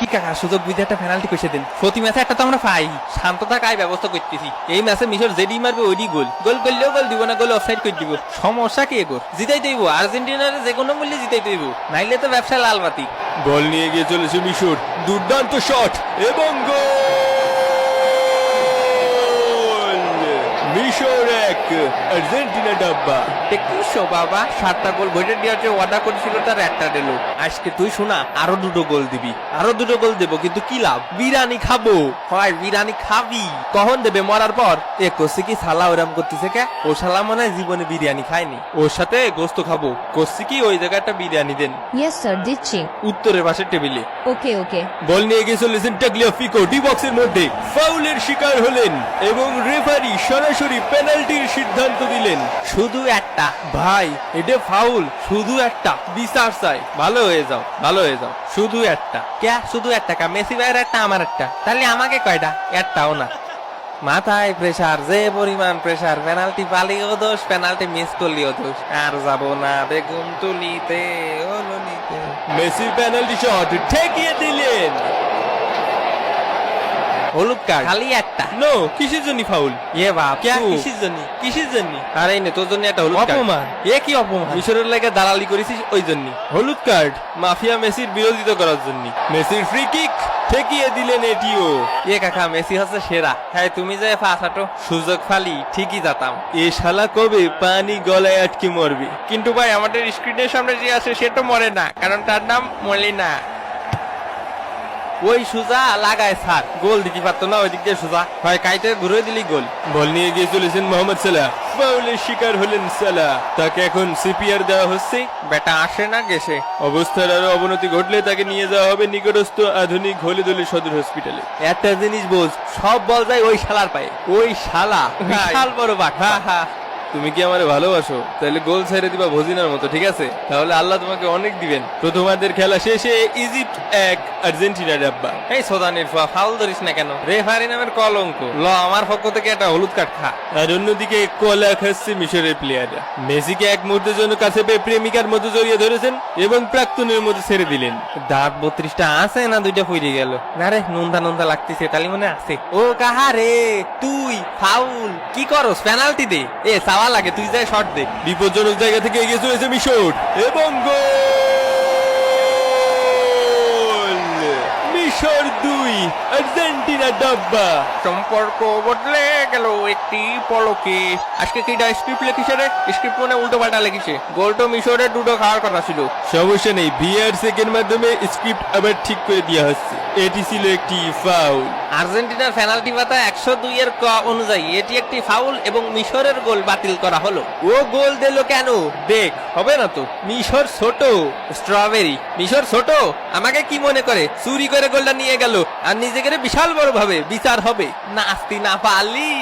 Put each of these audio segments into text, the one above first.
কি কাকা সুযোগ বুঝে একটা পেনাল্টি কষে দিন। প্রতি ম্যাচে একটা তো আমরা পাই। শান্ত থাকায় ব্যবস্থা করতেছি। এই ম্যাচে মিশর যেডি মারবে ওইডি গোল। গোল করলেও গোল দিব না, গোল অফসাইড করে দিব। সমস্যা কি এগোর? জিতাই দেব আর্জেন্টিনার যে কোনো মূল্যে জিতাই দেব, নাইলে তো ব্যবসা লাল বাতি। বল নিয়ে গিয়ে চলেছে মিশর, দুর্দান্ত শট এবং গোল! মিশর 1 আর্জেন্টিনা ডাব্বা। দেখছো বাবা, 7টা গোল ভোটে দেওয়ার যে ওয়াদা করেছিল তার একটা দিল। আজকে তুই শোনা আরো 2টো গোল দিবি, আরো 2টো গোল দেবো, কিন্তু কি লাভ? বিরিয়ানি খাবো। হয় বিরিয়ানি খাবি, কখন দেবে? মরার পর। এ কষি কি শালা ওরাম করতেছে কে? ও শালা মনে হয় জীবনে বিরিয়ানি খায়নি। ওর সাথে গোস্ত খাবো। কষি কি ওই জায়গায় একটা বিরিয়ানি দেন। ইয়েস স্যার, দিচ্ছি। উত্তরের পাশের টেবিলে। ওকে ওকে। বল নিয়ে গিয়ে চলেছেন টাগলিয়াফিকো, ডি বক্সের মধ্যে ফাউলের শিকার হলেন এবং রেফারি সরাসরি পেনাল্টির সিদ্ধান্ত দিলেন। শুধু একটা ভাই, এটা ফাউল। শুধু একটা বিচার চাই। ভালো হয়ে যাও, ভালো হয়ে যাও। শুধু একটা কে? শুধু একটা কা? মেসি ভাইয়ের একটা, আমার একটা। তাহলে আমাকে কয়টা? একটাও না। মাথায় প্রেসার, যে পরিমাণ প্রেসার। পেনাল্টি পালিও দোষ, পেনাল্টি মিস করলিও দোষ। আর যাবো না বেগুন তুলিতে হলো নিতে। মেসির পেনাল্টি শট ঠেকিয়ে দিলেন। হলুদ কার্ড খালি একটা। নো, কিসের জন্য ফাউল? এ বাপ, ক্যা? কিসের জন্য? কিসের জন্য? আরে নে তোর জন্য একটা হলুদ কার্ড। অপমান। এ কি অপমান? মিশরের লাগে দালালি করেছিস ওই জন্য হলুদ কার্ড মাফিয়া মেসির বিরোধিতা করার জন্য। মেসির ফ্রি কিক ঠেকিয়ে দিলেন এটিও। এ কাকা, মেসি হচ্ছে সেরা। হ্যাঁ তুমি যে ফাঁসাটো সুযোগ ফালি ঠিকই যেতাম। এ শালা কবে পানি গলায় আটকে মরবে? কিন্তু ভাই আমাদের স্ক্রিনের সামনে যে আছে সে তো মরে না, কারণ তার নাম মলিনা। ওই সুজা লাগায় স্যার, গোল দিতে পারতো না? ওই দিক দিয়ে সুজা হয় কাইটে ঘুরে দিলি গোল। বল নিয়ে গিয়ে চলেছেন মোহাম্মদ সালাহ, ফাউলের শিকার হলেন সালাহ। তাকে এখন সিপিআর দেওয়া হচ্ছে। বেটা আসে না গেছে। অবস্থার আরো অবনতি ঘটলে তাকে নিয়ে যাওয়া হবে নিকটস্থ আধুনিক হলিদলি সদর হসপিটালে। একটা জিনিস বোঝ, সব বল যায় ওই শালার পায়ে। ওই শালা বিশাল বড় বাট। হ্যাঁ হ্যাঁ, তুমি কি আমারে ভালোবাসো? তাহলে গোল ছেড়ে দিবা ভজিনার মতো, ঠিক আছে? তাহলে আল্লাহ তোমাকে অনেক দিবেন। প্রথমার্ধের খেলা শেষে ইজিপ্ট 1 আর্জেন্টিনা ডাব্বা। এই সোদানির ফাউল ধরিস না কেন? রেফারি নামের কলঙ্ক। ল আমার পক্ষ থেকে একটা হলুদ কার্ড খা। আর অন্যদিকে কলা খাচ্ছে মিশরের প্লেয়াররা। মেসিকে এক মুহূর্তের জন্য কাছে পেয়ে প্রেমিকার মতো জড়িয়ে ধরেছেন এবং প্রাক্তনের মতো ছেড়ে দিলেন। দাঁত 32টা আছে না 2টা ফুইরে গেল? না রে, নুনদা নুনদা লাগতেছে, তালি মনে আছে। ও কাহা রে তুই? ফাউল কি করস? পেনাল্টি দে। এ চাওয়া লাগে, তুই যাই শট দে। বিপজ্জনক জায়গা থেকে এগিয়ে চলেছে মিশর এবং গোল! মিশর 2 আর্জেন্টিনা ডাব্বা। সম্পর্ক বদলে গেল একটি পলকে। আজকে কি স্ক্রিপ্ট লিখিছে রে? স্ক্রিপ্ট মানে উল্টো পাল্টা লিখিছে। গোল তো মিশরের 2টো খাওয়ার কথা ছিল। সমস্যা নেই, ভিআর চেকের মাধ্যমে স্ক্রিপ্ট আবার ঠিক করে দেওয়া হচ্ছে। এটি ছিল একটি ফাউল। আর্জেন্টিনার পেনাল্টি পাতা 102 এর ক অনুযায়ী এটি একটি ফাউল এবং মিশরের গোল বাতিল করা হলো। ও গোল দিল কেন? দেখ, হবে না তো। মিশর ছোট স্ট্রবেরি। মিশর ছোট আমাকে কি মনে করে? চুরি করে গোলটা নিয়ে গেল আর নিজেকে বিশাল বড় ভাবে বিচার হবে। নাস্তি না পারলি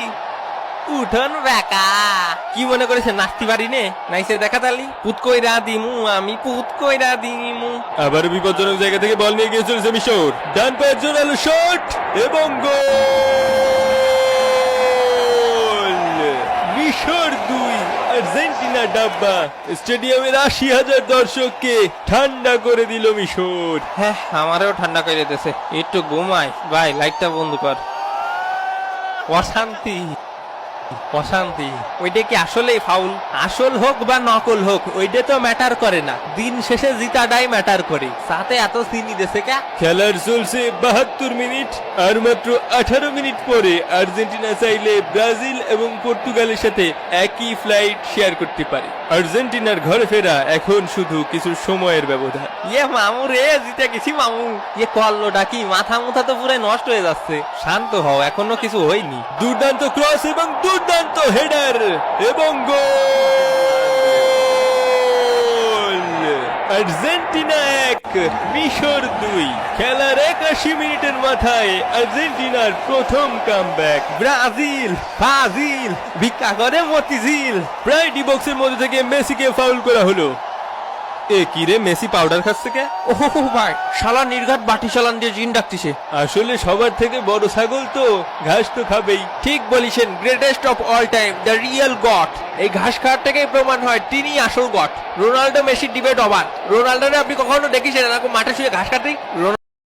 উঠন বেকা। কি মনে করেছে নাস্তি পারি নে? নাইসে দেখা তালি পুত কইরা দিমু, আমি পুত কইরা দিমু। আবার বিপজ্জনক জায়গা থেকে বল নিয়ে গিয়ে চলেছে মিশর, ডান পায়ের জোরালো শট এবং গোল! মিশর 2 আর্জেন্টিনা ডাব্বা। স্টেডিয়ামের 80,000 দর্শককে ঠান্ডা করে দিল মিশর। হ্যাঁ, আমারও ঠান্ডা করে দিতেছে। একটু ঘুমাই ভাই, লাইটটা বন্ধ কর। অশান্তি অশান্তি। ওইটা কি আসলেই ফাউল? আসল হোক বা নকল হোক ওইটা তো ম্যাটার করে না। দিন শেষে জিতাটাই ম্যাটার করে। সাথে এত চিনি দেশে কে? খেলার চলছে 72 মিনিট, আর মাত্র 18 মিনিট পরে আর্জেন্টিনা চাইলে ব্রাজিল এবং পর্তুগালের সাথে একই ফ্লাইট শেয়ার করতে পারে। আর্জেন্টিনার ঘরে ফেরা এখন শুধু কিছু সময়ের ব্যবধান। ইয়ে মামু রে, জিতে গেছি মামু। ইয়ে কল্লোটা কি? মাথা মুথা তো পুরো নষ্ট হয়ে যাচ্ছে। শান্ত হও, এখনো কিছু হয়নি। দুর্দান্ত ক্রস এবং দুর্দান্ত হেডার এবং গোল! আর্জেন্টিনা 1 মিশর 2। খেলার 81 মিনিটের মাথায় আর্জেন্টিনার প্রথম কামব্যাক। ব্রাজিল ব্রাজিল ভিক্ষা করে মতিঝিল। প্রায় ডি বক্সের মধ্যে থেকে মেসিকে ফাউল করা হলো। এ কি রে, মেসি পাউডার খাচ্ছে কে? ও ভাই, শালা নির্ঘাত বাটি চালান দিয়ে জিন ডাকতিছে। আসলে সবার থেকে বড় ছাগল তো ঘাস তো খাবেই। ঠিক বলিছেন, greatest of all time, the real god. এই ঘাস খাওয়ার থেকেই প্রমাণ হয় তিনি আসল god. Ronaldo Messi debate over. রোনাল্ডোরে আপনি কখনো দেখিছেন এরকম মাঠে শুয়ে ঘাস কাটি?